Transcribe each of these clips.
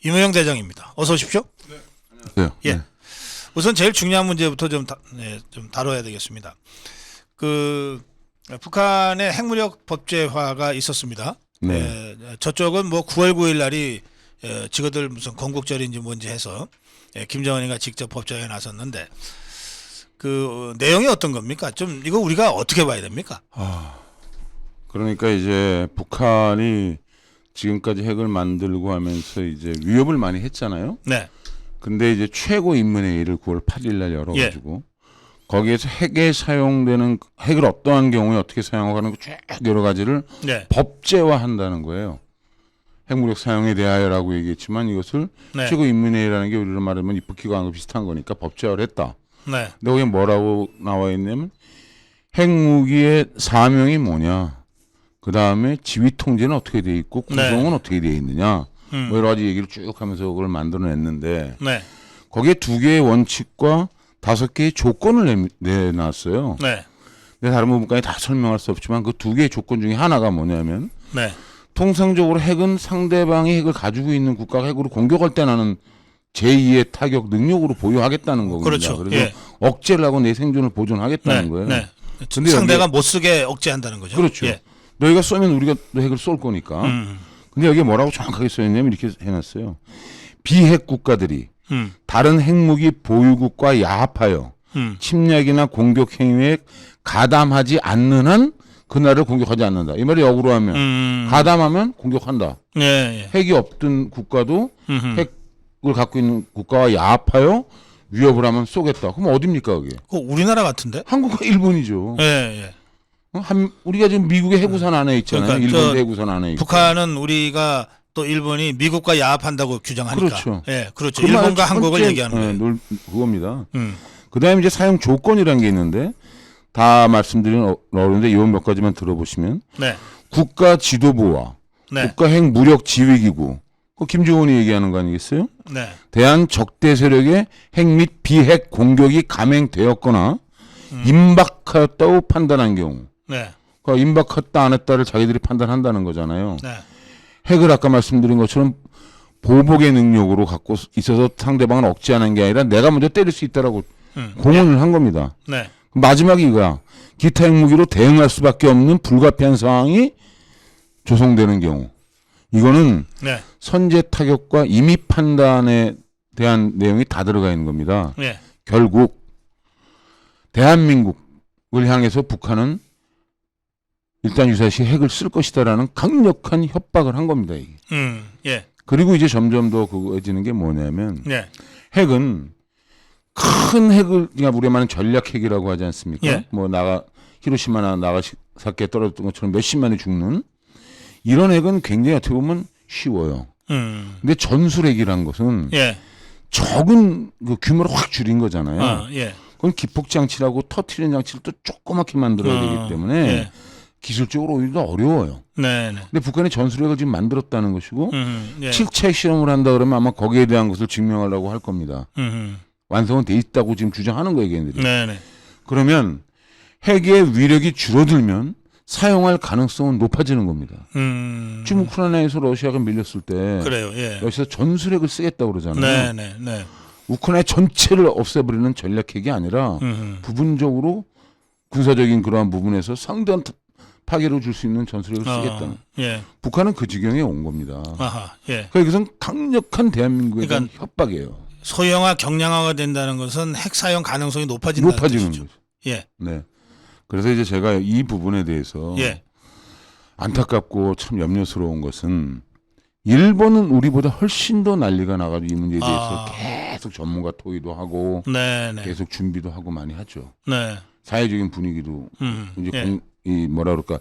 임호영 대장입니다. 어서 오십시오. 네. 예. 우선 제일 중요한 문제부터 좀 다뤄야 되겠습니다. 북한의 핵무력 법제화가 있었습니다. 네. 저쪽은 뭐 9월 9일 날이 지거들 무슨 건국절인지 뭔지 해서 김정은이가 직접 법제화에 나섰는데 그 내용이 어떤 겁니까? 좀 이거 우리가 어떻게 봐야 됩니까? 그러니까 이제 북한이 지금까지 핵을 만들고 하면서 이제 위협을 많이 했잖아요. 네. 근데 이제 최고 인민회의를 9월 8일 날 열어가지고 거기에서 핵에 사용되는 핵을 어떠한 경우에 어떻게 사용하고 하는 쭉 여러 가지를 네. 법제화한다는 거예요. 핵무력 사용에 대하여라고 얘기했지만 이것을 네. 최고 인민회의라는 게 우리로 말하면 입국기관과 비슷한 거니까 법제화를 했다. 네. 근데 거기 뭐라고 나와 있냐면 핵무기의 사명이 뭐냐, 그 다음에 지휘 통제는 어떻게 돼 있고 구성은 네. 어떻게 돼 있느냐, 뭐 여러 가지 얘기를 쭉 하면서 그걸 만들어냈는데 네. 거기에 2개의 원칙과 5개의 조건을 내놨어요. 네. 근데 다른 부분까지 다 설명할 수 없지만 그 2개의 조건 중에 하나가 뭐냐면 네. 통상적으로 핵은 상대방이 핵을 가지고 있는 국가가 핵으로 공격할 때 나는 제2의 타격 능력으로 보유하겠다는 거거든요. 그렇죠. 그래서 예. 억제를 하고 내 생존을 보존하겠다는 거예요. 네. 근데 상대가 못 쓰게 억제한다는 거죠. 그렇죠. 예. 너희가 쏘면 우리가 너 핵을 쏠 거니까. 근데 여기에 뭐라고 정확하게 써있냐면 이렇게 해놨어요. 비핵 국가들이 다른 핵무기 보유국과 야합하여 침략이나 공격 행위에 가담하지 않는 한 그날을 공격하지 않는다. 이 말이 역으로 하면 가담하면 공격한다. 예. 예. 핵이 없던 국가도 핵을 갖고 있는 국가와 야합하여 위협을 하면 쏘겠다. 그럼 어딥니까 그게? 우리나라 같은데? 한국과 일본이죠. 예. 예. 우리가 지금 미국의 해구선 안에 있잖아요. 그러니까 일본도 해구선 안에 있고. 북한은 우리가 또 일본이 미국과 야합한다고 규정하니까. 그렇죠. 예, 그렇죠. 그 일본과 첫 한국을 번째, 얘기하는 거예요. 그겁니다. 그다음에 이제 사용 조건이라는 게 있는데 다 말씀드리는 어려운데 이 몇 가지만 들어보시면 네. 국가 지도부와 네. 국가 핵 무력 지휘기구, 그 김정은이 얘기하는 거 아니겠어요? 네. 대한 적대 세력의 핵 및 비핵 공격이 감행되었거나 임박하였다고 판단한 경우, 네. 그러니까 임박했다 안 했다를 자기들이 판단한다는 거잖아요. 네. 핵을 아까 말씀드린 것처럼 보복의 능력으로 갖고 있어서 상대방을 억제하는 게 아니라 내가 먼저 때릴 수 있다라고 공언을 한 겁니다. 네. 마지막이 이거야. 기타 핵무기로 대응할 수밖에 없는 불가피한 상황이 조성되는 경우, 이거는 네. 선제 타격과 임의 판단에 대한 내용이 다 들어가 있는 겁니다. 네. 결국 대한민국을 향해서 북한은 일단 유사시 핵을 쓸 것이다라는 강력한 협박을 한 겁니다. 이게. 예. 그리고 이제 점점 더 그거해지는 게 뭐냐면 네. 핵은 큰 핵을 그냥 우리가 말하는 전략 핵이라고 하지 않습니까? 예. 뭐 히로시마나 나가사키에 떨어졌던 것처럼 몇십만이 죽는 이런 핵은 굉장히 어떻게 보면 쉬워요. 근데 전술핵이란 것은 예. 적은 그 규모를 확 줄인 거잖아요. 예. 그건 기폭 장치라고 터트리는 장치를 또 조그맣게 만들어야 되기 때문에 예. 기술적으로 오히려 어려워요. 네. 네. 근데 북한이 전술핵을 지금 만들었다는 것이고 예. 7차 실험을 한다 그러면 아마 거기에 대한 것을 증명하려고 할 겁니다. 완성은 돼 있다고 지금 주장하는 거예요, 걔네들이. 네. 네. 그러면 핵의 위력이 줄어들면 사용할 가능성은 높아지는 겁니다. 지금 우크라이나에서 러시아가 밀렸을 때 그래요. 예. 러시아 전술핵을 쓰겠다고 그러잖아요. 네. 네. 네. 우크라이나 전체를 없애버리는 전략핵이 아니라 부분적으로 군사적인 그러한 부분에서 상대한 파괴를 줄 수 있는 전술핵을 쓰겠다는. 예. 북한은 그 지경에 온 겁니다. 아하. 예. 그러니까 이것은 강력한 대한민국에 대한 그러니까 협박이에요. 소형화 경량화가 된다는 것은 핵 사용 가능성이 높아지는 높아지는 뜻이죠. 거죠. 예. 네. 그래서 이제 제가 이 부분에 대해서 예. 안타깝고 참 염려스러운 것은 일본은 우리보다 훨씬 더 난리가 나가지고 이 문제에 대해서 계속 전문가 토의도 하고 네. 네. 계속 준비도 하고 많이 하죠. 네. 사회적인 분위기도 이제 예. 이 뭐라 그럴까,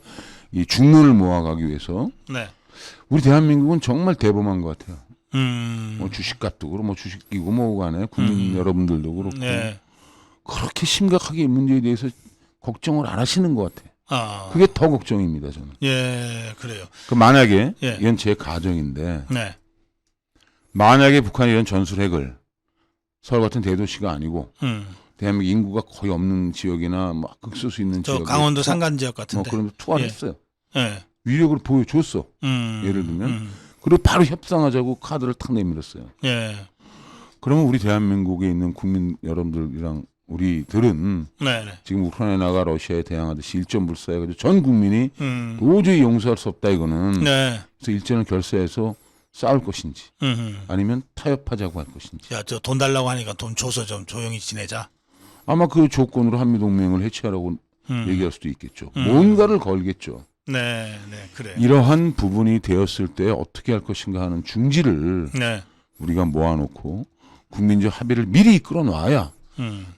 이 중론을 모아가기 위해서 네. 우리 대한민국은 정말 대범한 것 같아요. 음. 뭐 주식값도 그렇고 뭐 주식이고 뭐 간에 국민 여러분들도 그렇고 네. 그렇게 심각하게 이 문제에 대해서 걱정을 안 하시는 것 같아요. 아. 그게 더 걱정입니다, 저는. 예, 그래요. 그 만약에 예. 이건 제 가정인데 네. 만약에 북한이 이런 전술핵을 서울 같은 대도시가 아니고 대한민국 인구가 거의 없는 지역이나 뭐 극소수 있는 저 지역, 강원도 산간 지역 같은데. 그런 투하를 예. 했어요. 예. 위력을 보여줬어. 예를 들면 그리고 바로 협상하자고 카드를 탁 내밀었어요. 예. 그러면 우리 대한민국에 있는 국민 여러분들이랑 우리들은 네네. 지금 우크라이나가 러시아에 대항하듯이 일전 불사해가지고 전 국민이 음. 도저히 용서할 수 없다 이거는. 네. 그래서 일전을 결사해서 싸울 것인지 아니면 타협하자고 할 것인지. 야, 저 돈 달라고 하니까 돈 줘서 좀 조용히 지내자. 아마 그 조건으로 한미동맹을 해체하라고 얘기할 수도 있겠죠. 뭔가를 걸겠죠. 네, 네, 그래. 이러한 부분이 되었을 때 어떻게 할 것인가 하는 중지를 네. 우리가 모아놓고 국민적 합의를 미리 끌어놔야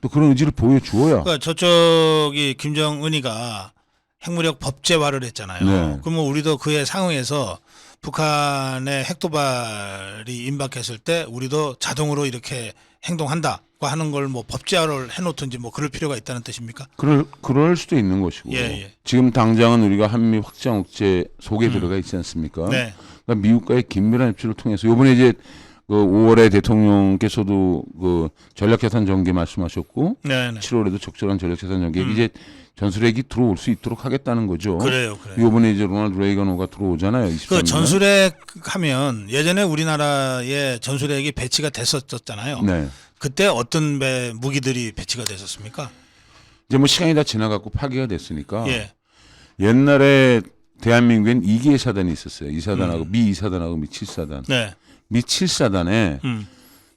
또 그런 의지를 보여주어야. 그러니까 저쪽이 김정은이가 핵무력 법제화를 했잖아요. 네. 그러면 우리도 그에 상응해서 북한의 핵도발이 임박했을 때 우리도 자동으로 이렇게 행동한다고 하는 걸 뭐 법제화를 해놓든지 뭐 그럴 필요가 있다는 뜻입니까? 그럴 수도 있는 것이고. 예, 예. 지금 당장은 우리가 한미 확장 억제 속에 들어가 있지 않습니까? 네. 그러니까 미국과의 긴밀한 입술을 통해서 이번에 이제 그 5월에 대통령께서도 그 전략자산 전개 말씀하셨고, 네, 네. 7월에도 적절한 전략자산 전개 이제 전술핵이 들어올 수 있도록 하겠다는 거죠. 그래요, 그래요. 이번에 이제 로널드 레이건호가 들어오잖아요. 23년. 그 전술핵 하면 예전에 우리나라에 전술핵이 배치가 됐었잖아요. 네. 그때 어떤 무기들이 배치가 됐었습니까? 이제 뭐 시간이 다 지나갖고 파기가 됐으니까. 예. 옛날에 대한민국엔 2개의 사단이 있었어요. 2사단하고 미 2사단하고 미 7사단. 네. 미 7사단에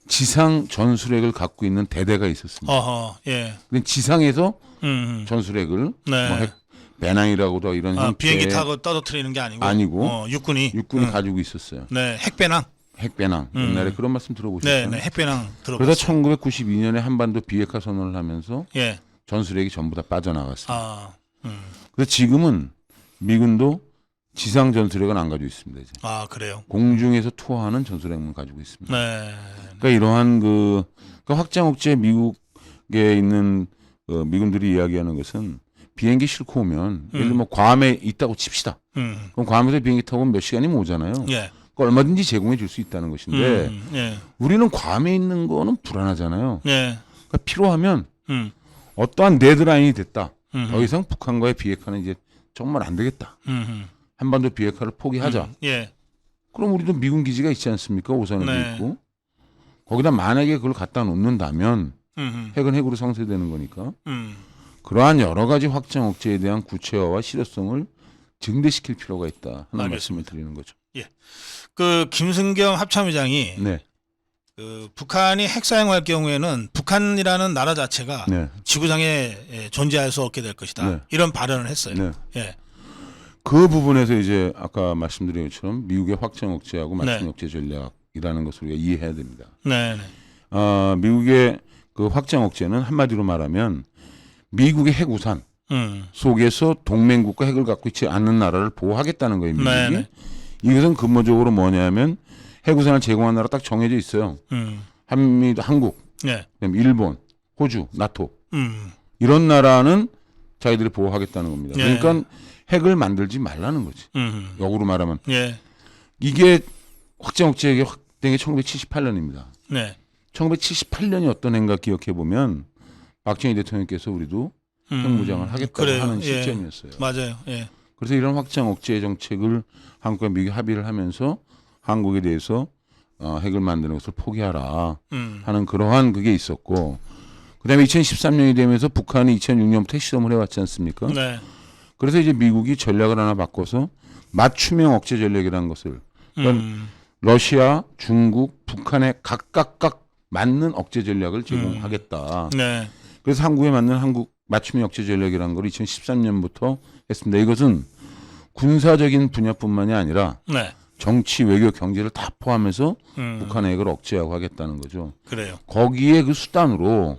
지상 전술핵을 갖고 있는 대대가 있었습니다. 어허. 예. 근데 지상에서 음. 전술핵을 네. 뭐 배낭이라고도 이런 형태 비행기 타고 떠들이는 게 아니고 육군이 가지고 있었어요. 네, 핵배낭. 핵배낭. 옛날에 그런 말씀 네, 들어보셨잖아요. 네, 핵배낭 들어봤어요. 그러다 1992년에 한반도 비핵화 선언을 하면서 예. 전술핵이 전부 다 빠져나갔어요. 아. 그래서 지금은 미군도 지상 전술핵은 안 가지고 있습니다. 이제. 아, 그래요. 공중에서 투하하는 전술핵만 가지고 있습니다. 네. 그러니까 이러한 그 확장 억제 미국에 있는 미군들이 이야기하는 것은 비행기 싣고 오면 예를 들어 뭐 괌에 있다고 칩시다. 그럼 괌에서 비행기 타고 오면 몇 시간이면 오잖아요. 예. 그걸 얼마든지 제공해 줄 수 있다는 것인데 예. 우리는 괌에 있는 거는 불안하잖아요. 예. 그러니까 필요하면 음. 어떠한 데드라인이 됐다. 더 이상 북한과의 비핵화는 이제 정말 안 되겠다. 한반도 비핵화를 포기하자. 예. 그럼 우리도 미군 기지가 있지 않습니까? 오산에도 네. 있고. 거기다 만약에 그걸 갖다 놓는다면 음. 핵은 핵으로 상쇄되는 거니까. 음. 그러한 여러 가지 확장 억제에 대한 구체화와 실효성을 증대시킬 필요가 있다. 하나 알겠습니다. 말씀을 드리는 거죠. 그 김승겸 합참의장이 네. 그 북한이 핵 사용할 경우에는 북한이라는 나라 자체가 네. 지구상에 존재할 수 없게 될 것이다. 네. 이런 발언을 했어요. 네. 예. 그 부분에서 이제 아까 말씀드린 것처럼 미국의 확장 억제하고 맞춤 네. 억제 전략이라는 것을 우리가 이해해야 됩니다. 네. 네. 미국의 그 확장 억제는 한마디로 말하면 미국의 핵 우산 속에서 동맹국가 핵을 갖고 있지 않는 나라를 보호하겠다는 거예요. 미국이. 네, 네. 이것은 근본적으로 뭐냐면 핵 우산을 제공한 나라 딱 정해져 있어요. 한국, 네. 그다음에 일본, 호주, 나토 음. 이런 나라는 자기들이 보호하겠다는 겁니다. 네. 그러니까 핵을 만들지 말라는 거지. 역으로 말하면 예. 이게 확장 억제가 확된 게 1978년입니다. 네. 1978년이 어떤 해인가 기억해 보면 박정희 대통령께서 우리도 핵무장을 하겠다고 그래요. 하는 예. 시점이었어요. 맞아요. 예. 그래서 이런 확장 억제 정책을 한국과 미국이 합의를 하면서 한국에 대해서 핵을 만드는 것을 포기하라 하는 그러한 그게 있었고, 그다음에 2013년이 되면서 북한이 2006년부터 핵실험을 해왔지 않습니까? 네. 그래서 이제 미국이 전략을 하나 바꿔서 맞춤형 억제 전략이라는 것을, 그러니까 러시아, 중국, 북한에 각각 맞는 억제 전략을 제공하겠다. 네. 그래서 한국에 맞는 한국 맞춤형 억제 전략이라는 걸 2013년부터 했습니다. 이것은 군사적인 분야뿐만이 아니라 네. 정치, 외교, 경제를 다 포함해서 북한의 핵을 억제하고 하겠다는 거죠. 그래요. 거기에 그 수단으로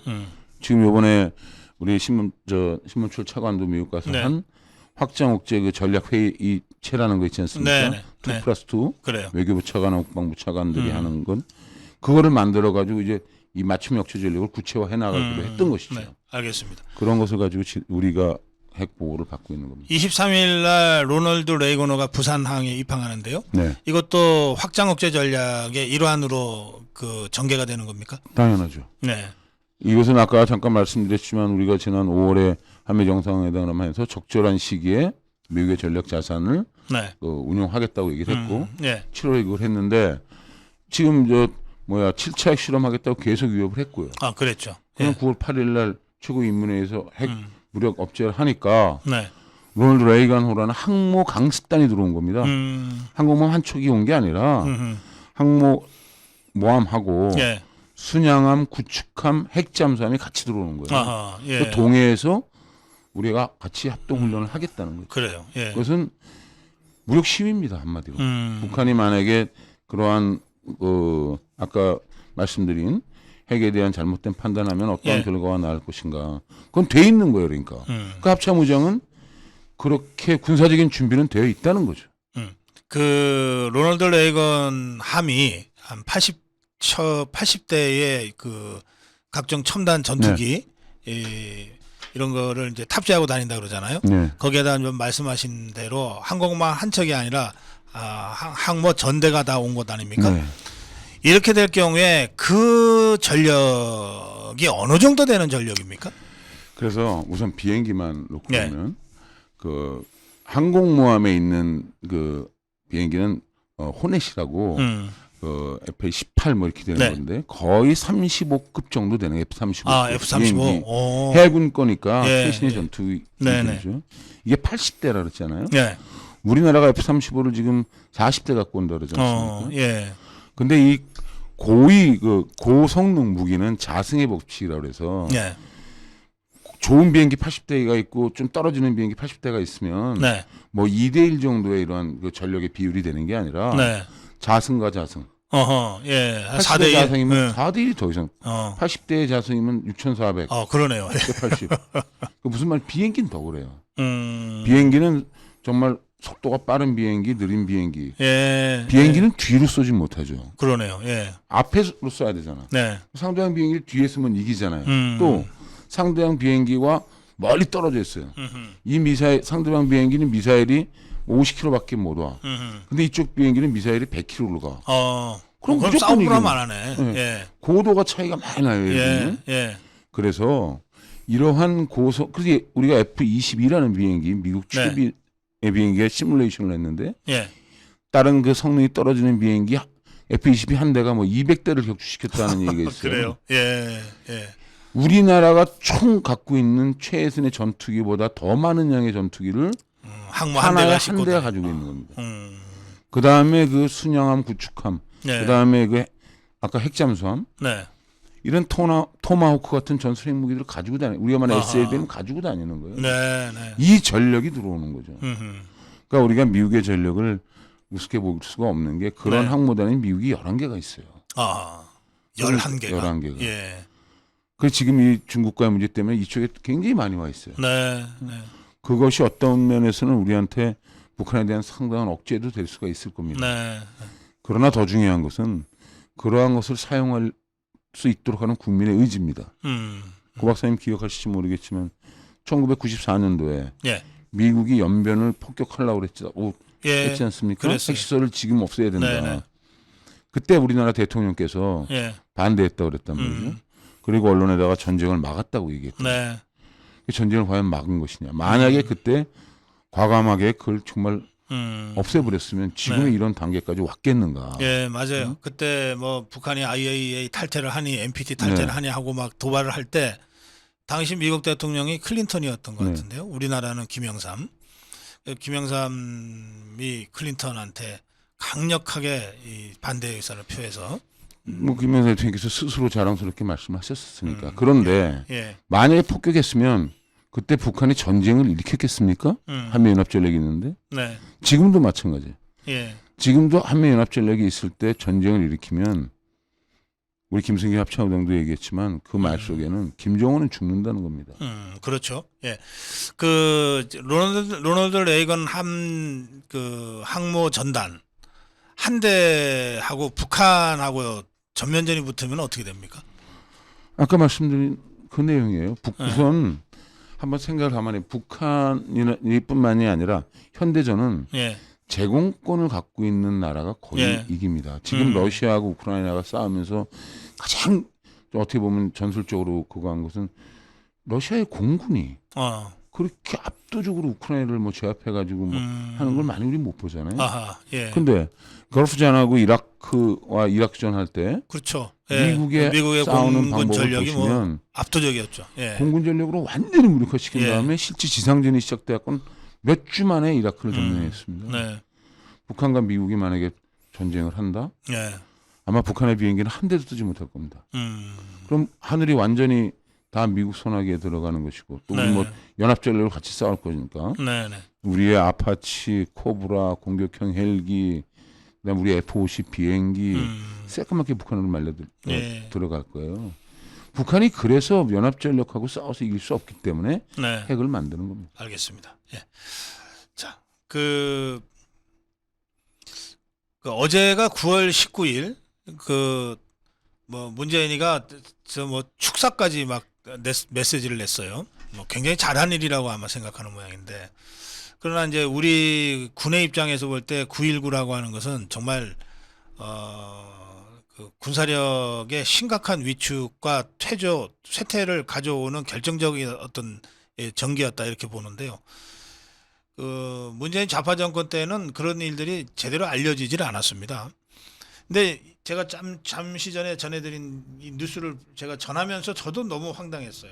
지금 이번에 우리 신문출 차관도 미국 가서 네. 한 확장 억제 그 전략 회의체라는 거 있지 않습니까? 네, 네. 2 네. 플러스 2 그래요. 외교부 차관하고 국방부 차관들이 하는 건 그거를 만들어 가지고 이제 이 맞춤 역체 전략을 구체화해 나가기로 했던 것이죠. 네. 알겠습니다. 그런 것을 가지고 우리가 핵 보호를 받고 있는 겁니다. 23일 날 로널드 레이건호가 부산항에 입항하는데요. 네, 이것도 확장 억제 전략의 일환으로 그 전개가 되는 겁니까? 당연하죠. 네. 이것은 아까 잠깐 말씀드렸지만 우리가 지난 5월에 한미 정상회담을 하면서 적절한 시기에 미국의 전력 자산을 네. 운용하겠다고 얘기를 했고 예. 7월에 그걸 했는데 지금 7차 핵 실험하겠다고 계속 위협을 했고요. 아, 그랬죠. 그럼 예. 9월 8일 날 최고인문회에서 핵 무력 업체를 하니까 네. 로널드 레이건 호라는 항모 강습단이 들어온 겁니다. 항공모함 한 척이 온 게 아니라 항모 모함하고 예. 순양함, 구축함, 핵잠수함이 같이 들어오는 거예요. 아하. 예. 그 동해에서 우리가 같이 합동 훈련을 하겠다는 거죠. 그래요. 예. 그것은 무력 시위입니다, 한마디로. 음. 북한이 만약에 그러한 아까 말씀드린 핵에 대한 잘못된 판단하면 어떠한 예. 결과가 나올 것인가. 그건 돼 있는 거예요, 그러니까. 그 합참의장은 그렇게 군사적인 준비는 되어 있다는 거죠. 그 로널드 레이건 함이 한 80대의 그 각종 첨단 전투기 이런 거를 이제 탑재하고 다닌다 그러잖아요. 네. 거기에다 좀 말씀하신 대로 항공모함 한 척이 아니라 항모 전대가 다 온 것 아닙니까? 네. 이렇게 될 경우에 그 전력이 어느 정도 되는 전력입니까? 그래서 우선 비행기만 놓고 네. 보면 그 항공모함에 있는 그 비행기는 호넷이라고 그 F-18 뭐 이렇게 되는 네. 건데 거의 35급 정도 되는 F-35. 아, F-35. 오. 해군 거니까 예. 최신의 전투기죠. 이게 80대라 그랬잖아요. 예. 우리나라가 F-35를 지금 40대 갖고 온다 그러지 않습니까? 예. 근데 이 고성능 무기는 자승의 법칙이라고 그래서 예. 좋은 비행기 80대가 있고 좀 떨어지는 비행기 80대가 있으면 네. 뭐 2대1 정도의 이러한 그 전력의 비율이 되는 게 아니라 네. 자승과 자승. 어허. 예. 80대 4대 자승이면 4대1이 더 이상. 80대의 자승이면 6,400. 그러네요. 180. 그 무슨 말 비행기는 더 그래요. 비행기는 정말 속도가 빠른 비행기, 느린 비행기. 예. 비행기는 뒤로 쏘지 못하죠. 그러네요. 예. 앞에서 쏴야 되잖아. 네. 상대방 비행기를 뒤에 쓰면 이기잖아요. 또 상대방 비행기와 멀리 떨어져 있어요. 이 미사일 상대방 비행기는 미사일이 50km밖에 못 와. 근데 이쪽 비행기는 미사일이 100km로 가. 그럼 무조건 싸움을 하면 이기는. 안 하네. 네. 예. 고도가 차이가 많이 나요. 예. 얘는. 예. 그래서 이러한 그래서 우리가 F-22라는 비행기, 미국 최비의 비행기에 시뮬레이션을 했는데 예. 다른 그 성능이 떨어지는 비행기 F-22 한 대가 뭐 200대를 격추시켰다는 얘기가 있어요. 그래요. 예. 예. 우리나라가 총 갖고 있는 최신의 전투기보다 더 많은 양의 전투기를 항모 한 하나에 대가 한 싣고 대가 다니고. 가지고 있는 겁니다. 음. 그 다음에 그 순양함, 구축함, 예. 그 다음에 그 아까 핵잠수함 네. 이런 토마호크 같은 전술 핵무기들을 가지고 우리가 말하는 SLB는 가지고 다니는 거예요. 네. 네. 이 전력이 들어오는 거죠. 음흠. 그러니까 우리가 미국의 전력을 우습게 볼 수가 없는 게 그런 네. 항모단이 미국이 11개가 있어요. 11개가. 11개가. 예. 그래서 지금 이 중국과의 문제 때문에 이쪽에 굉장히 많이 와 있어요. 네. 네. 그것이 어떤 면에서는 우리한테 북한에 대한 상당한 억제도 될 수가 있을 겁니다. 네. 그러나 더 중요한 것은 그러한 것을 사용할 수 있도록 하는 국민의 의지입니다. 고 박사님 기억하실지 모르겠지만 1994년도에 예. 미국이 연변을 폭격하려고 예. 했지 않습니까? 그랬어요. 핵시설을 지금 없애야 된다. 네네. 그때 우리나라 대통령께서 예. 반대했다고 그랬단 말이죠. 그리고 언론에다가 전쟁을 막았다고 얘기했죠. 네. 그 전쟁을 과연 막은 것이냐. 만약에 그때 과감하게 그걸 정말 없애버렸으면 지금의 이런 단계까지 왔겠는가. 예, 맞아요. 그때 뭐 북한이 IAEA 탈퇴를 하니 NPT 탈퇴를 네. 하니 하고 막 도발을 할 때 당시 미국 대통령이 클린턴이었던 것 네. 같은데요. 우리나라는 김영삼. 김영삼이 클린턴한테 강력하게 이 반대 의사를 표해서 뭐 김영삼 대통령께서 스스로 자랑스럽게 말씀하셨으니까. 그런데 예. 만약에 폭격했으면 그때 북한이 전쟁을 일으켰겠습니까? 한미연합전력이 있는데. 네. 지금도 마찬가지예요. 예. 지금도 한미연합전력이 있을 때 전쟁을 일으키면 우리 김승기 합참의장도 얘기했지만 그 말 속에는 김정은은 죽는다는 겁니다. 그렇죠. 예. 그 로널드 레이건 그 항모 전단 한 대하고 북한하고 전면전이 붙으면 어떻게 됩니까? 아까 말씀드린 그 내용이에요. 우선 한번 생각을 하면 북한뿐만이 아니라 현대전은 예. 제공권을 갖고 있는 나라가 거의 예. 이깁니다. 지금 러시아하고 우크라이나가 싸우면서 가장 어떻게 보면 전술적으로 그거 한 것은 러시아의 공군이 그렇게 압도적으로 우크라이나를 뭐 제압해가지고 뭐 하는 걸 많이 우리 못 보잖아요. 아하, 예. 근데 걸프전하고 이라크와 이라크전 할 때 그렇죠. 예. 미국의 싸우는 공군 방법을 전력이 뭐 보시면 압도적이었죠. 예. 공군 전력으로 완전히 무력화시킨 예. 다음에 실제 지상전이 시작되었건 몇 주 만에 이라크를 점령했습니다. 네. 북한과 미국이 만약에 전쟁을 한다? 예. 아마 북한의 비행기는 한 대도 뜨지 못할 겁니다. 음. 그럼 하늘이 완전히 다 미국 손아귀에 들어가는 것이고 또 우리 네. 뭐 연합전력으로 같이 싸울 거니까 네, 네. 우리의 아파치, 코브라, 공격형 헬기, 그다음 우리 F-50 비행기 새까맣게 북한으로 예. 들어갈 거예요. 북한이 그래서 연합전력하고 싸워서 이길 수 없기 때문에 네. 핵을 만드는 겁니다. 알겠습니다. 예. 자, 어제가 9월 19일 뭐 문재인이가 저 뭐 축사까지 막 메시지를 냈어요. 뭐 굉장히 잘한 일이라고 아마 생각하는 모양인데, 그러나 이제 우리 군의 입장에서 볼 때 9.19라고 하는 것은 정말 그 군사력의 심각한 위축과 쇠퇴를 가져오는 결정적인 어떤 전기였다 이렇게 보는데요. 그 문재인 좌파 정권 때는 그런 일들이 제대로 알려지질 않았습니다. 근데 제가 잠시 전에 전해드린 이 뉴스를 제가 전하면서 저도 너무 황당했어요.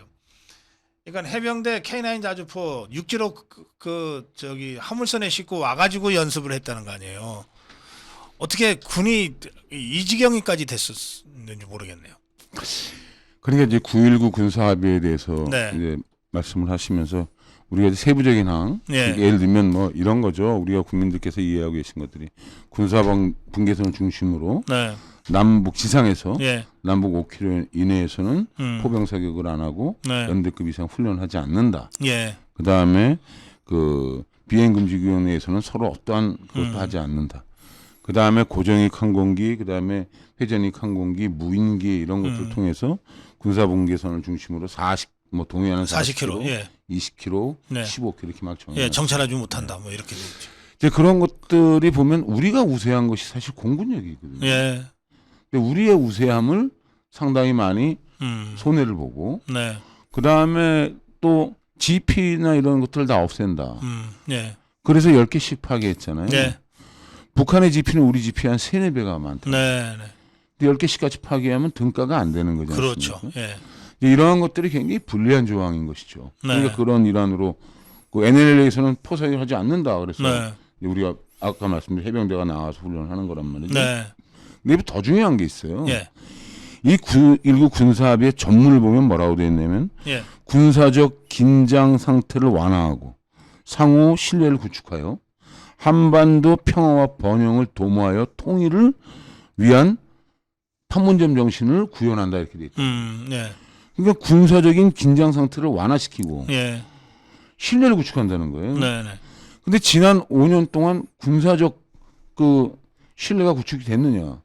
그러니까 해병대 K9 자주포 육지로 저기 화물선에 싣고 와가지고 연습을 했다는 거 아니에요. 어떻게 군이 이 지경이까지 됐었는지 모르겠네요. 그러니까 이제 9.19 군사합의에 대해서 네. 이제 말씀을 하시면서 우리가 이제 세부적인 항, 예. 예를 들면 뭐 이런 거죠. 우리가 국민들께서 이해하고 계신 것들이 군사방 분계선을 중심으로 네. 남북 지상에서 예. 남북 5km 이내에서는 포병 사격을 안 하고 네. 연대급 이상 훈련하지 않는다. 예. 그 다음에 그 비행금지위원회에서는 서로 어떠한 그것도 하지 않는다. 그 다음에 고정익 항공기, 그 다음에 회전익 항공기, 무인기 이런 것들을 통해서 군사분계선을 중심으로 뭐 동해안은 40km. 예. 20km, 네. 15km 이렇게 막 정해. 예, 정찰하지 못한다. 뭐 이렇게 돼 있죠. 이제 그런 것들이 보면 우리가 우세한 것이 사실 공군력이거든요. 예. 근데 우리의 우세함을 상당히 많이 손해를 보고, 네. 그 다음에 또 GP나 이런 것들을 다 없앤다. 예. 그래서 10개씩 파괴했잖아요. 예. 북한의 GP는 우리 GP 한 3, 4배가 많다. 네. 네. 근데 10개씩까지 파괴하면 등가가 안 되는 거죠. 그렇죠. 예. 이러한 것들이 굉장히 불리한 조항인 것이죠. 네. 그러니까 그런 일환으로 그 NLL에서는 포사격을 하지 않는다. 그래서 네. 우리가 아까 말씀드린 해병대가 나와서 훈련하는 거란 말이죠. 네. 근데 더 중요한 게 있어요. 예. 이 9.19 군사합의의 전문을 보면 뭐라고 되어 있냐면 예. 군사적 긴장 상태를 완화하고 상호 신뢰를 구축하여 한반도 평화와 번영을 도모하여 통일을 위한 판문점 정신을 구현한다 이렇게 돼 있다. 예. 그러니까 군사적인 긴장 상태를 완화시키고 예. 신뢰를 구축한다는 거예요. 네. 네. 근데 지난 5년 동안 군사적 그 신뢰가 구축이 됐느냐?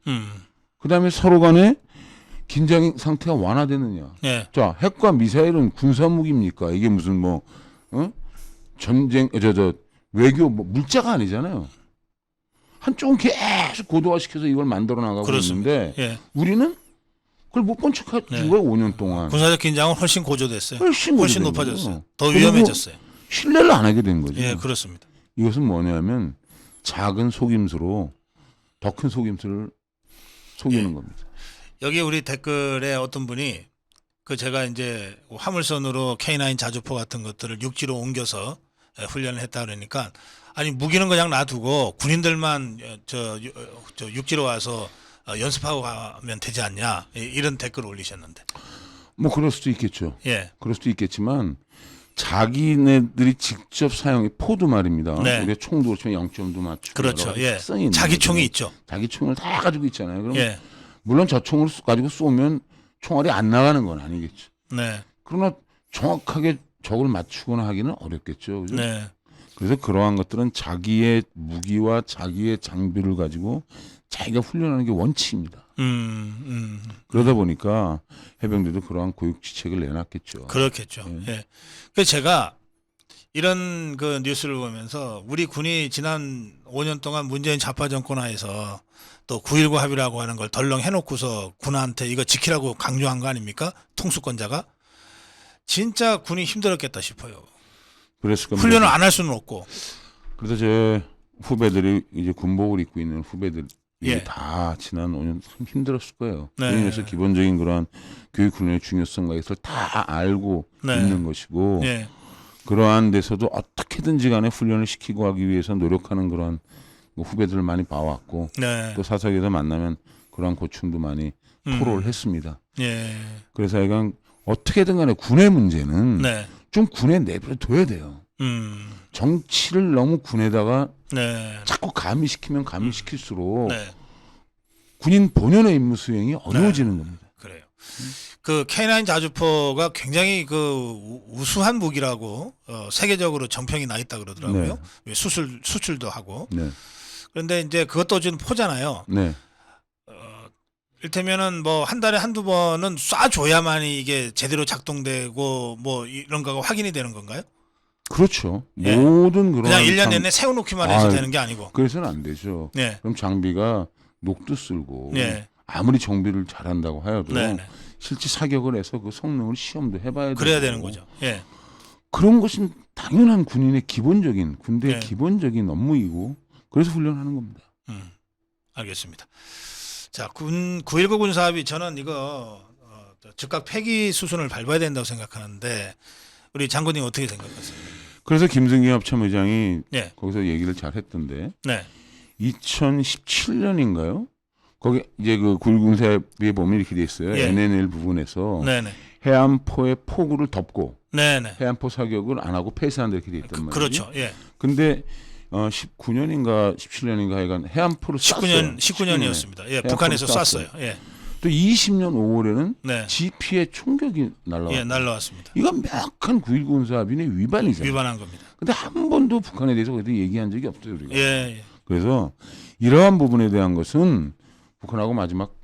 그다음에 서로 간에 긴장 상태가 완화되느냐? 예. 자, 핵과 미사일은 군사 무기입니까? 이게 무슨 뭐 전쟁 외교 뭐 물자가 아니잖아요. 한쪽은 계속 고도화시켜서 이걸 만들어 나가고 그렇습니다. 있는데 예. 우리는 그걸 못 본 척한 네. 거예요. 5년 동안. 군사적 긴장은 훨씬 고조됐어요. 훨씬 높아졌어요. 거예요. 더 그리고 위험해졌어요. 신뢰를 안 하게 된 거죠. 예, 그렇습니다. 이것은 뭐냐면 작은 속임수로 더 큰 속임수를 속이는 예. 겁니다. 여기 우리 댓글에 어떤 분이 제가 이제 화물선으로 K9 자주포 같은 것들을 육지로 옮겨서 훈련을 했다 그러니까 아니 무기는 그냥 놔두고 군인들만 저 육지로 와서 연습하고 가면 되지 않냐 이런 댓글을 올리셨는데. 뭐 그럴 수도 있겠죠. 예. 그럴 수도 있겠지만 자기네들이 직접 사용해 포도 말입니다. 네. 우리가 총도 그렇지만 0점도 맞추고 그렇죠. 여러 가지 예. 특성이 있는 자기 거죠. 총이 있죠. 자기 총을 다 가지고 있잖아요. 그럼 예. 물론 저 총을 가지고 쏘면 총알이 안 나가는 건 아니겠죠. 네. 그러나 정확하게 적을 맞추거나 하기는 어렵겠죠. 그죠? 네. 그래서 그러한 것들은 자기의 무기와 자기의 장비를 가지고 자기가 훈련하는 게 원칙입니다. 그러다 보니까 해병대도 그러한 교육지책을 내놨겠죠. 그렇겠죠. 예. 그래서 제가 이런 그 뉴스를 보면서 우리 군이 지난 5년 동안 문재인 좌파 정권 하에서 또 9.19 합의라고 하는 걸 덜렁 해놓고서 군한테 이거 지키라고 강조한 거 아닙니까? 통수권자가. 진짜 군이 힘들었겠다 싶어요. 그랬을 겁니다. 훈련을 안 할 수는 없고. 그래서 제 후배들이 이제 군복을 입고 있는 후배들이 예. 다 지난 5년 참 힘들었을 거예요. 네. 그래서 기본적인 그러한 교육 훈련의 중요성과 이것을 다 알고 네. 있는 것이고 예. 그러한 데서도 어떻게든지 간에 훈련을 시키고 하기 위해서 노력하는 그러한 뭐 후배들을 많이 봐왔고 네. 또 사석에서 만나면 그러한 고충도 많이 토로를 했습니다. 예. 그래서 약간 어떻게든 간에 군의 문제는 네. 좀 군에 내버려둬야 돼요. 정치를 너무 군에다가 네. 자꾸 가미시키면 가미시킬수록 네. 군인 본연의 임무 수행이 어려워지는 겁니다. 그래요. 그 K9 자주포가 굉장히 그 우수한 무기라고 세계적으로 정평이 나 있다 그러더라고요. 수출도 하고. 네. 그런데 이제 그것도 좀 포잖아요. 네. 일테면은 뭐 한 달에 한두 번은 쏴줘야만이 이게 제대로 작동되고 뭐 이런 거가 확인이 되는 건가요? 그렇죠. 예. 모든 그런 그냥 1년 내내 세워놓기만 해서 되는 게 아니고. 그래서는 안 되죠. 네. 그럼 장비가 녹도 쓸고 네. 아무리 정비를 잘한다고 하여도 네. 네. 실제 사격을 해서 그 성능을 시험도 해봐야 그래야 되고. 되는 거죠. 예. 그런 것은 당연한 군인의 기본적인 군대의 네. 기본적인 업무이고 그래서 훈련하는 겁니다. 알겠습니다. 자, 9.19 군사합의 저는 이거 즉각 폐기 수순을 밟아야 된다고 생각하는데 우리 장군님 어떻게 생각하세요? 그래서 김승기 합참의장이 네. 거기서 얘기를 잘 했던데 네. 2017년인가요? 거기 이제 그 9.19 군사합의에 보면 이렇게 돼 있어요. 예. NNL 부분에서 네네. 해안포의 포구를 덮고 네네. 해안포 사격을 안 하고 폐쇄한다 이렇게 돼 있단 말이에요. 그렇죠. 예. 근데 19년인가 17년인가 하여간 해안포를 쐈어요. 19년이었습니다. 예, 해안포를 북한에서 쐈어요. 예. 또 20년 5월에는 네. GP의 총격이 날라왔어요. 예, 날라왔습니다. 이건 명확한 9.19 군사합의의 위반이잖아요. 위반한 겁니다. 근데 한 번도 북한에 대해서 그래도 얘기한 적이 없어요, 우리가. 예, 예. 그래서 이러한 부분에 대한 것은 북한하고 마지막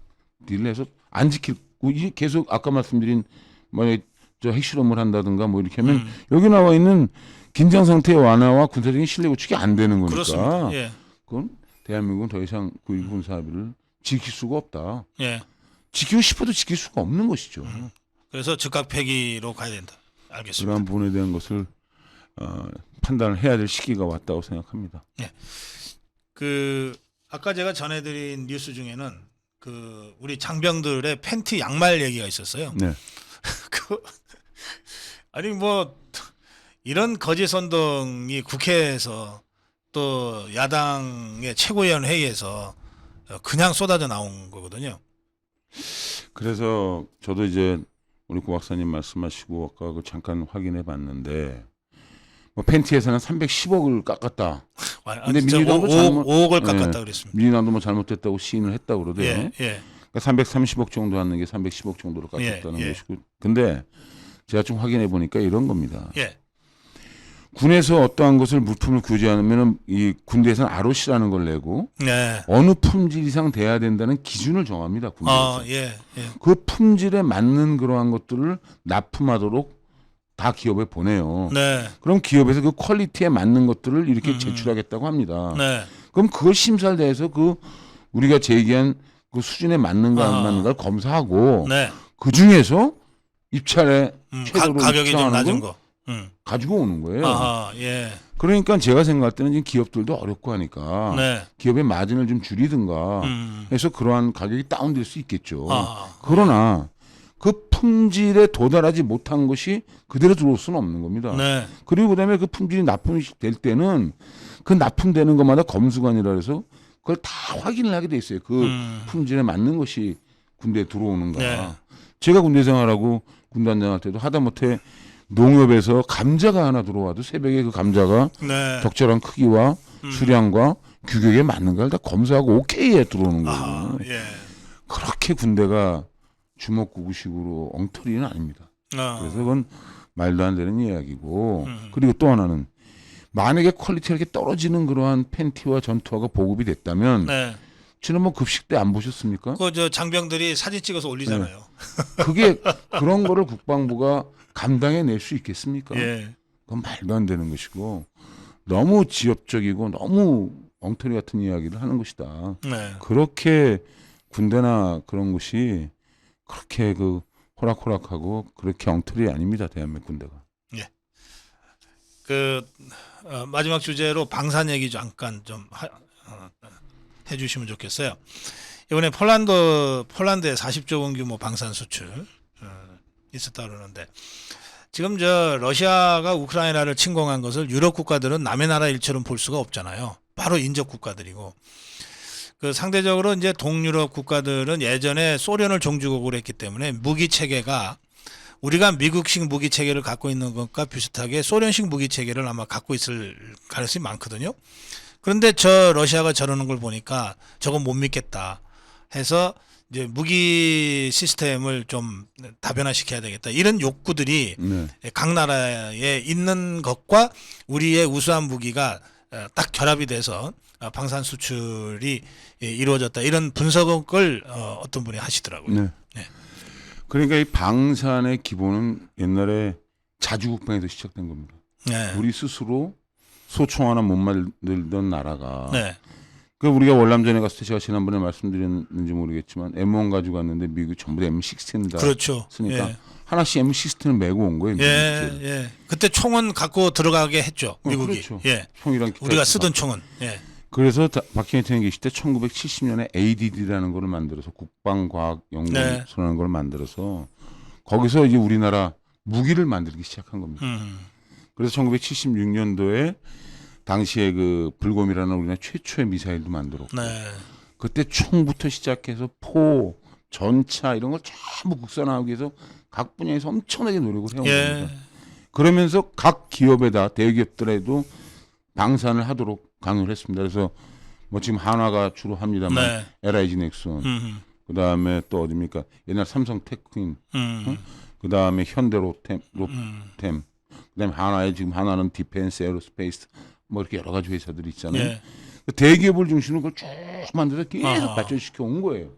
딜을 해서 안 지키고 이게 계속 아까 말씀드린 만약 저 핵실험을 한다든가 뭐 이렇게 하면 여기 나와 있는 긴장 상태의 완화와 군사적인 신뢰 구축이 안 되는 거니까. 그렇습니다. 예. 그건 대한민국은 더 이상 9.19 군사합의를 지킬 수가 없다. 예. 지키고 싶어도 지킬 수가 없는 것이죠. 그래서 즉각 폐기로 가야 된다. 알겠습니다. 그러한 부분에 대한 것을 판단을 해야 될 시기가 왔다고 생각합니다. 그 아까 제가 전해드린 뉴스 중에는 그 우리 장병들의 팬티 양말 얘기가 있었어요. 네. 그 아니 뭐 이런 거짓 선동이 국회에서 또 야당의 최고위원 회의에서 그냥 쏟아져 나온 거거든요. 그래서 저도 이제 우리 고 박사님 말씀하시고 아까 그 잠깐 확인해 봤는데 뭐 팬티에서는 310억을 깎았다. 근데 민주당도 5억을 깎았다 그랬습니다. 민주당도 뭐 잘못됐다고 시인을 했다고 그러대요. 예, 예. 그러니까 330억 정도 하는 게 310억 정도로 깎았다는 예. 것이고. 근데 제가 좀 확인해 보니까 이런 겁니다. 예. 군에서 어떠한 것을 물품을 규제하면은 이 군대에서는 ROC라는 걸 내고 네. 어느 품질 이상 돼야 된다는 기준을 정합니다. 군대에서. 예, 예. 그 품질에 맞는 그러한 것들을 납품하도록 다 기업에 보내요. 네. 그럼 기업에서 그 퀄리티에 맞는 것들을 이렇게 제출하겠다고 합니다. 네. 그럼 그걸 심사를 대해서 그 우리가 제기한 그 수준에 맞는가 안 맞는가를 검사하고 네. 그 중에서 입찰에 최저로 가격이 좀 입찰하는 낮은 걸 거. 가지고 오는 거예요. 아하, 예. 그러니까 제가 생각할 때는 지금 기업들도 어렵고 하니까 네. 기업의 마진을 좀 줄이든가 음. 해서 그러한 가격이 다운될 수 있겠죠. 아. 그러나 그 품질에 도달하지 못한 것이 그대로 들어올 수는 없는 겁니다. 네. 그리고 그다음에 그 품질이 납품이 될 때는 그 납품되는 것마다 검수관이라 해서 그걸 다 확인을 하게 돼 있어요. 그 품질에 맞는 것이 군대에 들어오는가. 네. 제가 군대 생활하고 군단장할 때도 하다못해 농협에서 감자가 하나 들어와도 새벽에 그 감자가 네. 적절한 크기와 수량과 규격에 맞는가를 다 검사하고 오케이에 들어오는 거예요. 아, 예. 그렇게 군대가 주먹구구식으로 엉터리는 아닙니다. 아. 그래서 그건 말도 안 되는 이야기고 그리고 또 하나는 만약에 퀄리티가 이렇게 떨어지는 그러한 팬티와 전투화가 보급이 됐다면 네. 지난번 급식 때 안 보셨습니까? 그 저 장병들이 사진 찍어서 올리잖아요. 그게 그런 거를 국방부가 감당해낼 수 있겠습니까? 예. 그건 말도 안 되는 것이고 너무 지엽적이고 너무 엉터리 같은 이야기를 하는 것이다. 네. 그렇게 군대나 그런 것이 그렇게 그 호락호락하고 그렇게 엉터리 아닙니다. 대한민국 군대가. 마지막 주제로 방산 얘기 잠깐 좀 해주시면 좋겠어요. 이번에 폴란드에 40조 원 규모 방산 수출 있었다 그러는데 지금 러시아가 우크라이나를 침공한 것을 유럽 국가들은 남의 나라 일처럼 볼 수가 없잖아요. 바로 인접 국가들이고 상대적으로 이제 동유럽 국가들은 예전에 소련을 종주국으로 했기 때문에 무기 체계가 우리가 미국식 무기 체계를 갖고 있는 것과 비슷하게 소련식 무기 체계를 아마 갖고 있을 가능성이 많거든요. 그런데 러시아가 저러는 걸 보니까 저거 못 믿겠다 해서 이제 무기 시스템을 좀 다변화시켜야 되겠다. 이런 욕구들이 각 나라에 있는 것과 우리의 우수한 무기가 딱 결합이 돼서 방산 수출이 이루어졌다. 이런 분석을 어떤 분이 하시더라고요. 네. 그러니까 이 방산의 기본은 옛날에 자주국방에서 시작된 겁니다. 네. 우리 스스로 소총 하나 못 만들던 나라가 네. 우리가 월남전에 갔을 때 제가 지난번에 말씀드렸는지 모르겠지만 M1 가지고 갔는데 미국이 전부 다 M16다 그렇죠. 쓰니까 예. 하나씩 M16을 메고 온 거예요. 예. 그때 총은 갖고 들어가게 했죠. 미국이. 그렇죠. 예. 총이랑 기타 우리가 쓰던 총은. 예. 그래서 박정희 대통령이 계실 때 1970년에 ADD라는 거를 만들어서 국방과학연구소라는 걸 만들어서 거기서 이제 우리나라 무기를 만들기 시작한 겁니다. 그래서 1976년도에 당시에 불곰이라는 우리나라 최초의 미사일도 만들었고 그때 총부터 시작해서 포, 전차 이런 걸 전부 국산화하기 위해서 각 분야에서 엄청나게 노력을 해온 겁니다. 그러면서 각 기업에다 대기업들에도 방산을 하도록 강요를 했습니다. 그래서 지금 한화가 주로 합니다만 LIG 넥슨, 그다음에 또 어디입니까? 옛날 삼성 테크인, 그다음에 현대 롯템, 그다음에 한화에 지금 하나는 디펜스, 에어로스페이스 이렇게 여러 가지 회사들이 있잖아요. 대기업을 중심으로 그걸 쭉 만들어서 계속 발전시켜 온 거예요.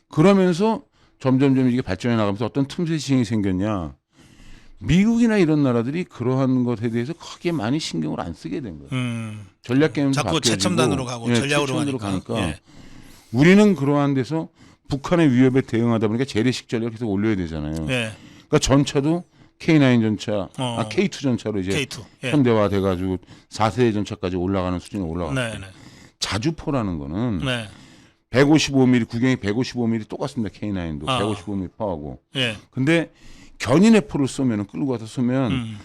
그러면서 점점 이게 발전해 나가면서 어떤 틈새 시장이 생겼냐? 미국이나 이런 나라들이 그러한 것에 대해서 크게 많이 신경을 안 쓰게 된 거예요. 전략 개념도 자꾸 바뀌어지고, 최첨단으로 가고 전략으로 가니까 우리는 그러한 데서 북한의 위협에 대응하다 보니까 재래식 전략을 계속 올려야 되잖아요. 그러니까 전차도 K9 전차, K2 전차로 이제 K2. 현대화 돼가지고 4세대 전차까지 올라가는 수준에 올라갔어요. 자주포라는 거는 155mm 구경이 155mm 똑같습니다. K9도 155mm 파하고. 근데 견인의 포를 쏘면 끌고 가서 쏘면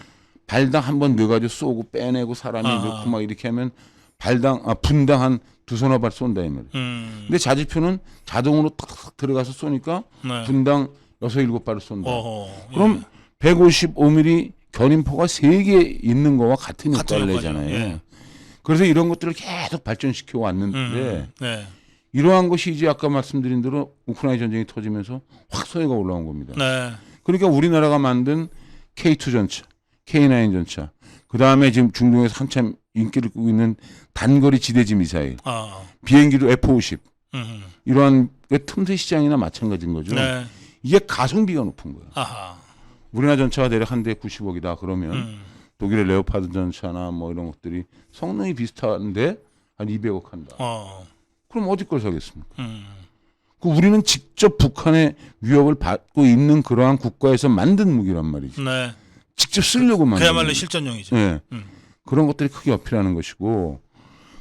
발당 한 번 넣어가지고 쏘고 빼내고 사람이 넣고 이렇게 하면 분당 한 두 서너 발 쏜다 이 말이에요. 근데 자주포는 자동으로 탁탁 들어가서 쏘니까 분당 6, 7발을 쏜다. 그럼 155mm 견인포가 3개 있는 거와 같은 효과를 내잖아요. 그래서 이런 것들을 계속 발전시켜 왔는데 이러한 것이 이제 아까 말씀드린 대로 우크라이나 전쟁이 터지면서 확 소요가 올라온 겁니다. 그러니까 우리나라가 만든 K2 전차, K9 전차, 그 다음에 지금 중동에서 한참 인기를 끌고 있는 단거리 지대지 미사일, 비행기도 F-50, 이러한 틈새 시장이나 마찬가지인 거죠. 이게 가성비가 높은 거예요. 우리나라 전차가 대략 한 대에 90억이다 그러면 독일의 레오파드 전차나 이런 것들이 성능이 비슷한데 한 200억 한다. 그럼 어디 걸 사겠습니까? 우리는 직접 북한의 위협을 받고 있는 그러한 국가에서 만든 무기란 말이죠. 직접 쓰려고 만든. 그야말로 실전용이죠. 그런 것들이 크게 어필하는 것이고,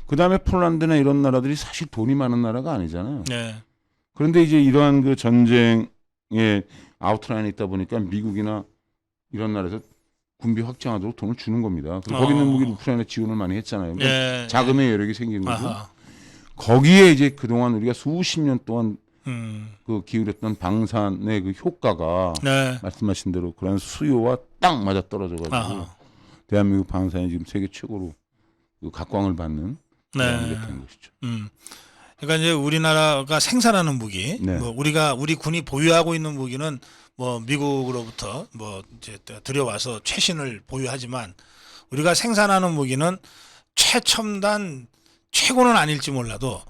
그 다음에 폴란드나 이런 나라들이 사실 돈이 많은 나라가 아니잖아요. 그런데 이제 이러한 전쟁에 아웃라인에 있다 보니까 미국이나 이런 나라에서 군비 확장하도록 돈을 주는 겁니다. 그리고 거기 있는 무기를 우크라이나 지원을 많이 했잖아요. 그러니까 자금의 여력이 생긴 거죠. 거기에 이제 그동안 우리가 수십 년 동안 기울였던 방산의 효과가 말씀하신 대로 그런 수요와 딱 맞아 떨어져가지고 대한민국 방산이 지금 세계 최고로 각광을 받는 그런 게 된 것이죠. 그러니까 이제 우리나라가 생산하는 무기, 우리 군이 보유하고 있는 무기는 미국으로부터 이제 들여와서 최신을 보유하지만 우리가 생산하는 무기는 최첨단 최고는 아닐지 몰라도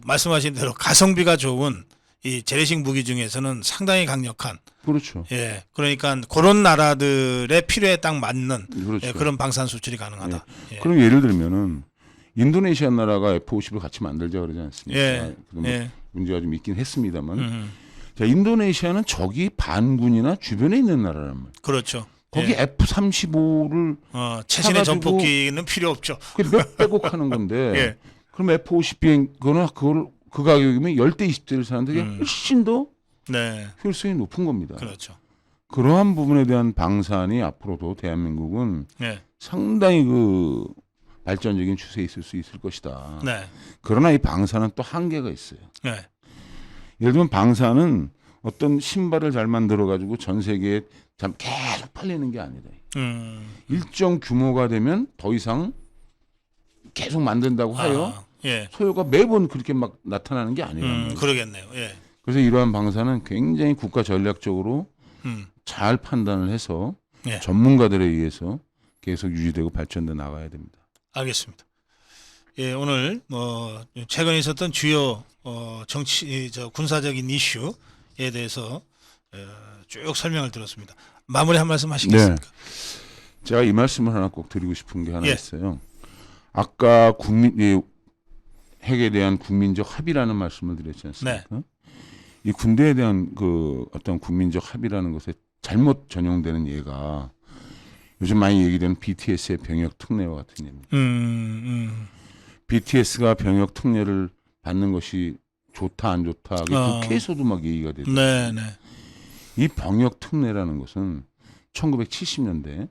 말씀하신 대로 가성비가 좋은 이 재래식 무기 중에서는 상당히 강력한. 그렇죠. 그러니까 그런 나라들의 필요에 딱 맞는 그렇죠. 그런 방산 수출이 가능하다. 그럼 예를 들면은 인도네시아 나라가 F-50을 같이 만들자 그러지 않습니까? 문제가 좀 있긴 했습니다만. 자, 인도네시아는 적이 반군이나 주변에 있는 나라란 말이에요. 그렇죠. 거기 예. F-35를 최신의 사가지고 전폭기는 필요 없죠. 몇백억 하는 건데 예. 그럼 F-50 비행 그거는 그 가격이면 10대 20대를 사는데 그게 훨씬 더 네. 효율성이 높은 겁니다. 그렇죠. 그러한 부분에 대한 방산이 앞으로도 대한민국은 예. 상당히 그 발전적인 추세에 있을 수 있을 것이다. 네. 그러나 이 방산은 또 한계가 있어요. 네. 예를 들면 방산은 어떤 신발을 잘 만들어 가지고 전 세계에 참 계속 팔리는 게 아니다. 일정 규모가 되면 더 이상 계속 만든다고 하여 예. 소요가 매번 그렇게 막 나타나는 게 아니에요. 그러겠네요. 예. 그래서 이러한 방산은 굉장히 국가 전략적으로 잘 판단을 해서 예. 전문가들에 의해서 계속 유지되고 발전돼 나가야 됩니다. 알겠습니다. 예, 오늘 최근에 있었던 주요 군사적인 이슈에 대해서 쭉 설명을 들었습니다. 마무리 한 말씀 하시겠습니까? 네. 제가 이 말씀을 하나 꼭 드리고 싶은 게 하나 예. 있어요. 아까 핵에 대한 국민적 합의라는 말씀을 드렸지 않습니까? 네. 이 군대에 대한 그 어떤 국민적 합의라는 것에 잘못 전용되는 예가 요즘 많이 얘기되는 BTS의 병역 특례와 같은 예입니다. BTS가 병역 특례를 받는 것이 좋다 안 좋다 국회에서도 막 얘기가 되죠. 네, 네. 이 병역 특례라는 것은 1970년대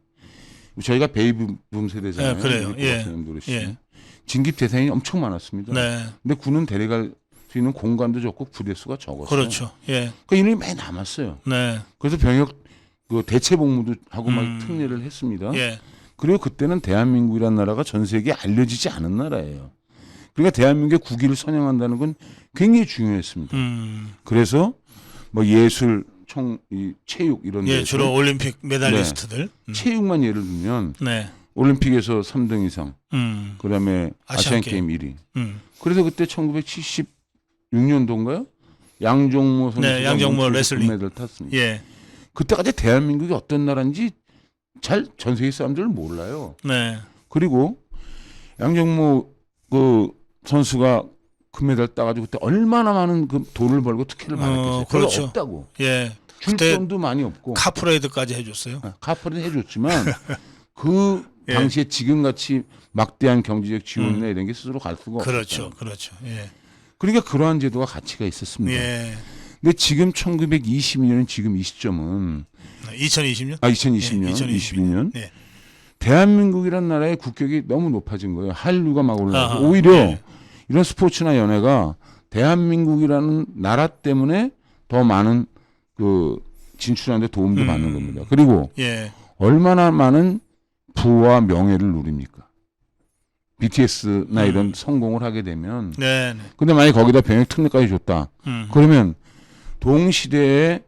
저희가 베이비붐 세대잖아요. 네, 그래요. 예. 예. 진급 대상이 엄청 많았습니다. 네. 근데 군은 데려갈 수 있는 공간도 적고 부대 수가 적었어요. 그렇죠. 예. 그러니까 인원이 많이 남았어요. 네. 그래서 병역 그 대체 복무도 하고 막 특례를 했습니다. 예. 그리고 그때는 대한민국이라는 나라가 전 세계에 알려지지 않은 나라예요. 그러니까 대한민국의 국위를 선양한다는 건 굉장히 중요했습니다. 그래서 뭐 예술, 체육 이런 예, 데서 주로 올림픽 메달리스트들. 체육만 예를 들면 네. 올림픽에서 3등 이상, 그다음에 아시안 아시안 게임 1위. 음. 그래서 그때 1976년도인가요? 양정모 선수가 네, 양정모 레슬링. 금메달 탔습니다. 예. 그때까지 대한민국이 어떤 나라인지 잘 전 세계 사람들은 몰라요. 네. 그리고 양정모 그 선수가 금메달 따가지고 그때 얼마나 많은 그 돈을 벌고 특혜를 받았겠어요. 그렇죠. 별로 없다고. 예. 줄 그때 돈도 많이 없고. 카프레이드까지 해줬어요. 카프는 해줬지만 그 예. 당시에 지금같이 막대한 경제적 지원이나 이런 게 스스로 갈 수가 그렇죠. 없었어요. 그렇죠. 예. 그러니까 그러한 제도가 가치가 있었습니다. 예. 근데 지금 1922년은 지금 이 시점은 2020년? 2020년, 예, 22년 예. 대한민국이라는 나라의 국격이 너무 높아진 거예요. 한류가 막 올라가고 아하, 오히려 예. 이런 스포츠나 연예가 대한민국이라는 나라 때문에 더 많은 그 진출하는 데 도움도 받는 겁니다. 그리고 예. 얼마나 많은 부와 명예를 누립니까? BTS나 이런 성공을 하게 되면 네. 네. 근데 만약에 거기다 병역 특례까지 줬다. 그러면 동시대에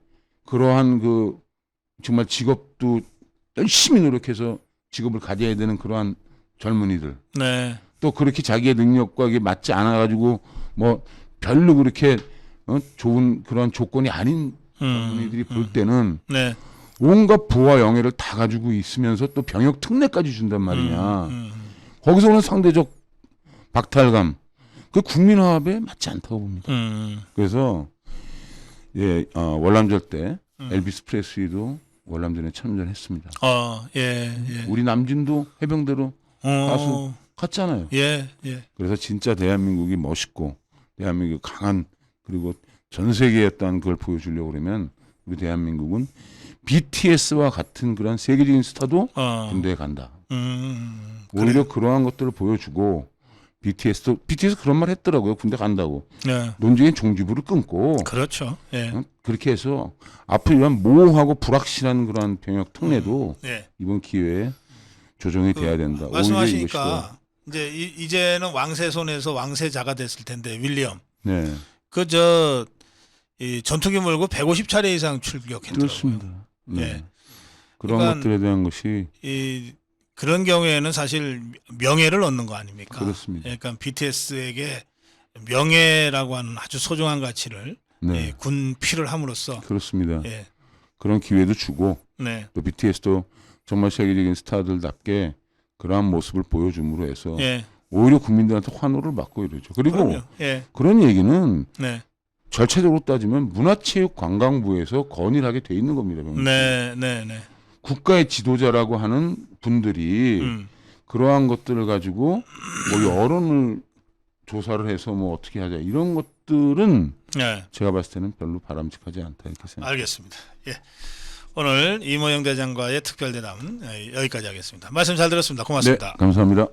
그러한 그 정말 직업도 열심히 노력해서 직업을 가져야 되는 그러한 젊은이들 네. 또 그렇게 자기의 능력과 이게 맞지 않아 가지고 뭐 별로 그렇게 좋은 그런 조건이 아닌 젊은이들이 볼 때는 네. 온갖 부와 영예를 다 가지고 있으면서 또 병역 특례까지 준단 말이냐. 거기서 오는 상대적 박탈감, 그 국민화합에 맞지 않다고 봅니다. 그래서 월남전 때 엘비스 프레슬리도 월남전에 참전했습니다. 예. 우리 남진도 해병대로 가수 갔잖아요. 예. 예. 그래서 진짜 대한민국이 멋있고 대한민국이 강한 그리고 전 세계에 어떤 그걸 보여주려고 그러면 우리 대한민국은 BTS와 같은 그런 세계적인 스타도 군대에 간다. 오히려 그러한 것들을 보여주고 BTS 그런 말 했더라고요. 군대 간다고. 네. 논쟁의 종지부를 끊고 그렇죠. 예. 그렇게 해서 앞으로 이런 모호하고 불확실한 그런 병역 특례도 예. 이번 기회에 조정이 돼야 된다. 오히려 말씀하시니까 이제 이제는 왕세 손에서 왕세자가 됐을 텐데 윌리엄. 네. 이 전투기 몰고 150차례 이상 출격했더라고요. 그렇습니다. 네. 예. 그런 그러니까 것들에 대한 것이 그런 경우에는 사실 명예를 얻는 거 아닙니까? 그렇습니다. 그러니까 BTS에게 명예라고 하는 아주 소중한 가치를 네. 군 피를 함으로써 그렇습니다. 예. 그런 기회도 주고 네. 또 BTS도 정말 세계적인 스타들답게 그러한 모습을 보여줌으로 해서 예. 오히려 국민들한테 환호를 받고 이러죠. 그리고 그럼요. 예. 그런 얘기는 네. 절차적으로 따지면 문화체육관광부에서 건의를 하게 돼 있는 겁니다. 네. 네. 네. 국가의 지도자라고 하는 분들이 그러한 것들을 가지고 뭐 여론을 조사를 해서 뭐 어떻게 하자 이런 것들은 네. 제가 봤을 때는 별로 바람직하지 않다 이렇게 생각합니다. 알겠습니다. 예. 오늘 이모영 대장과의 특별대담은 여기까지 하겠습니다. 말씀 잘 들었습니다. 고맙습니다. 네, 감사합니다.